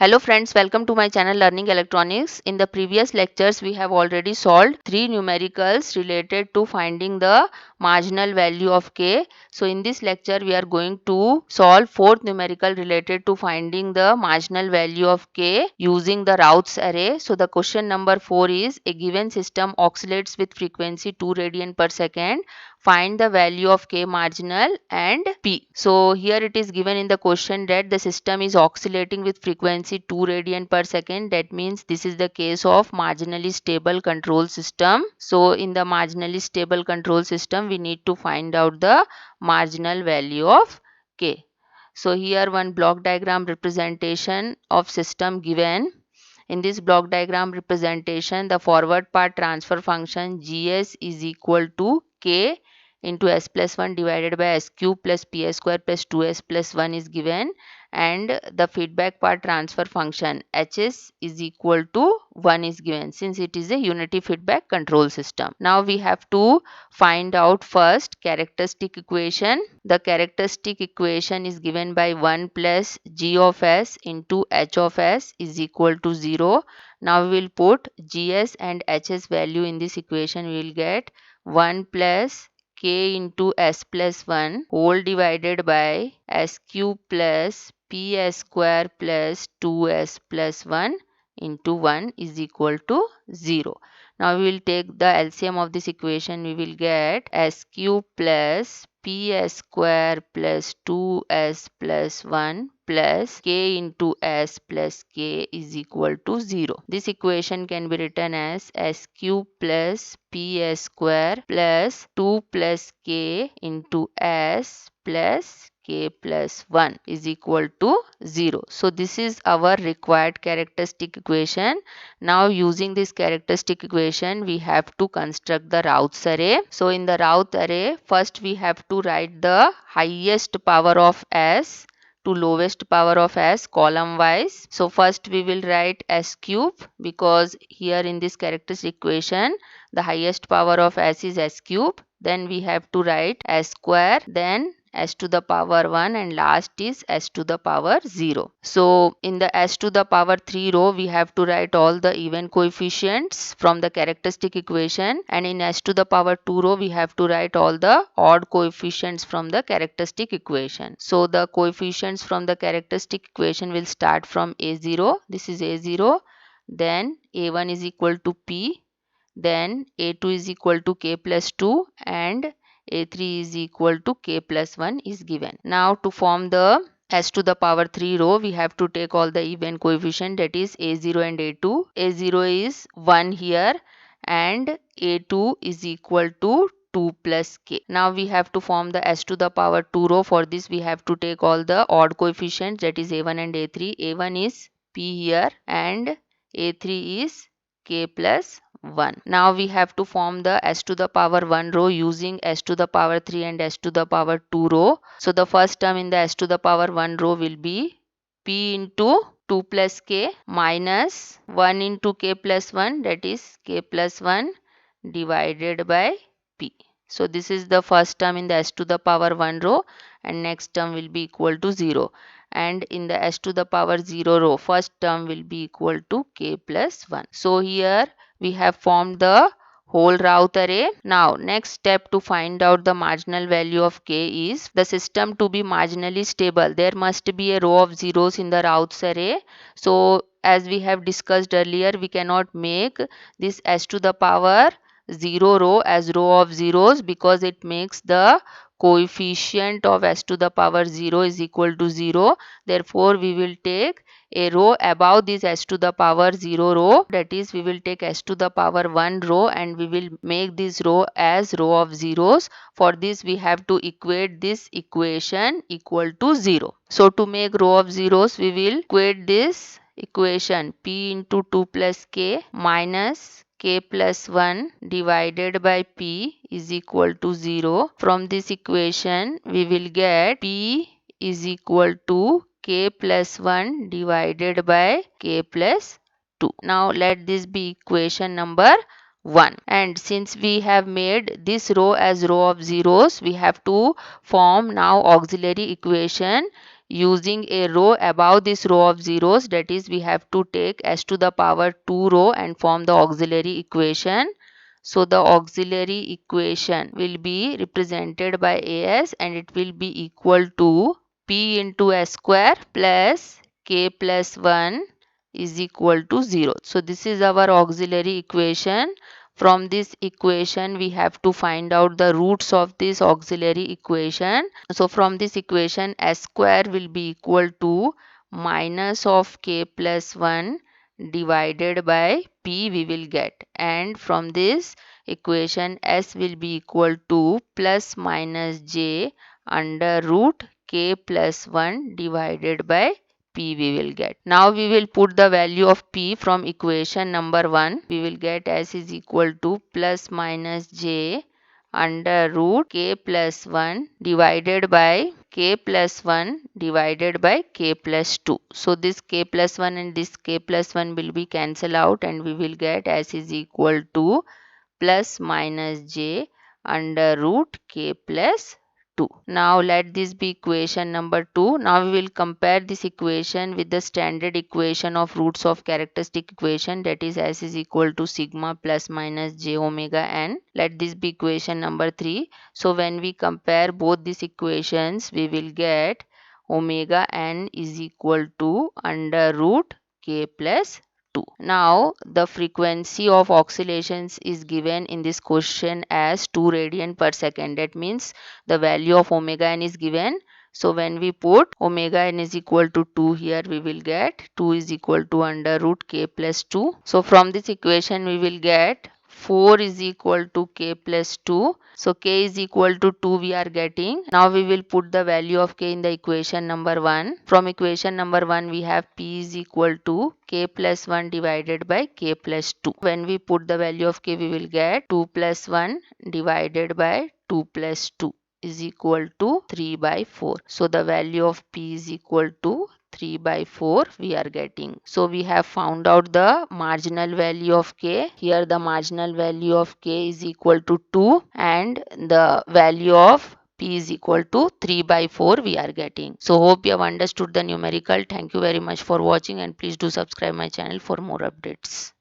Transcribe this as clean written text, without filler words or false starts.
Hello friends, welcome to my channel Learning Electronics. In the previous lectures, we have already solved 3 numericals related to finding the marginal value of k. So in this lecture, we are going to solve 4th numerical related to finding the marginal value of k using the Routh's array. So the question number 4 is, a given system oscillates with frequency 2 radian per second. Find the value of k marginal and p. So here it is given in the question that the system is oscillating with frequency 2 radian per second. That means this is the case of marginally stable control system. So in the marginally stable control system, we need to find out the marginal value of k. So here one block diagram representation of system given. In this block diagram representation, the forward part transfer function gs is equal to k into s plus 1 divided by s cube plus ps square plus 2s plus 1 is given, and the feedback part transfer function hs is equal to 1 is given since it is a unity feedback control system. Now we have to find out first characteristic equation. The characteristic equation is given by 1 plus g of s into h of s is equal to 0. Now we will put gs and hs value in this equation. We will get 1 plus k into s plus 1 whole divided by s cube plus ps square plus 2s plus 1 into 1 is equal to 0. Now we will take the LCM of this equation. We will get s cube plus ps square plus 2s plus 1 plus k into s plus k is equal to 0. This equation can be written as s cube plus ps square plus 2 plus k into s plus k plus 1 is equal to 0. So this is our required characteristic equation. Now using this characteristic equation, we have to construct the Routh's array. So in the Routh array, first we have to write the highest power of s to lowest power of s column wise. So first we will write s cube because here in this characteristic equation the highest power of s is s cube. Then we have to write s square, then s to the power 1, and last is s to the power 0. So in the s to the power 3 row we have to write all the even coefficients from the characteristic equation, and in s to the power 2 row we have to write all the odd coefficients from the characteristic equation. So the coefficients from the characteristic equation will start from a0. This is a0. Then a1 is equal to p. Then a2 is equal to k plus 2 and a3 is equal to k plus 1 is given. Now to form the s to the power 3 row, we have to take all the even coefficient, that is a0 and a2. a0 is 1 here and a2 is equal to 2 plus k. Now we have to form the s to the power 2 row. For this we have to take all the odd coefficients, that is a1 and a3. a1 is p here and a3 is k plus 1. Now we have to form the s to the power 1 row using s to the power 3 and s to the power 2 row. So the first term in the s to the power 1 row will be p into 2 plus k minus 1 into k plus 1, that is k plus 1 divided by p. So this is the first term in the s to the power 1 row, and next term will be equal to 0. And in the s to the power 0 row, first term will be equal to k plus 1. So here we have formed the whole Routh array. Now next step to find out the marginal value of k is, the system to be marginally stable, there must be a row of zeros in the Routh's array. So as we have discussed earlier, we cannot make this s to the power 0 row as row of zeros because it makes the coefficient of s to the power 0 is equal to 0. Therefore we will take a row above this s to the power 0 row, that is we will take s to the power 1 row and we will make this row as row of zeros. For this we have to equate this equation equal to 0. So to make row of zeros, we will equate this equation p into 2 plus k minus k plus 1 divided by p is equal to 0. From this equation we will get p is equal to k plus 1 divided by k plus 2. Now let this be equation number 1. And since we have made this row as row of zeros, we have to form now auxiliary equation using a row above this row of zeros, that is we have to take s to the power 2 row and form the auxiliary equation. So the auxiliary equation will be represented by as, and it will be equal to p into s square plus k plus 1 is equal to 0. So this is our auxiliary equation. From this equation we have to find out the roots of this auxiliary equation. So from this equation s square will be equal to minus of k plus 1 divided by p we will get, and from this equation s will be equal to plus minus j under root k plus 1 divided by p we will get. Now we will put the value of p from equation number 1. We will get s is equal to plus minus j under root k plus 1 divided by k plus 1 divided by k plus 2. So this k plus 1 and this k plus 1 will be cancelled out, and we will get s is equal to plus minus j under root k plus 2. Now let this be equation number 2. Now we will compare this equation with the standard equation of roots of characteristic equation, that is s is equal to sigma plus minus j omega n. Let this be equation number 3. So when we compare both these equations, we will get omega n is equal to under root k plus 2. Now the frequency of oscillations is given in this question as 2 radian per second. That means the value of omega n is given. So when we put omega n is equal to 2 here, we will get 2 is equal to under root k plus 2. So from this equation we will get 4 is equal to k plus 2. So k is equal to 2 we are getting. Now we will put the value of k in the equation number 1. From equation number 1 we have p is equal to k plus 1 divided by k plus 2. When we put the value of k, we will get 2 plus 1 divided by 2 plus 2 is equal to 3 by 4. So the value of p is equal to 3 by 4 we are getting. So we have found out the marginal value of k. Here the marginal value of k is equal to 2 and the value of p is equal to 3 by 4 we are getting. So hope you have understood the numerical. Thank you very much for watching, and please do subscribe my channel for more updates.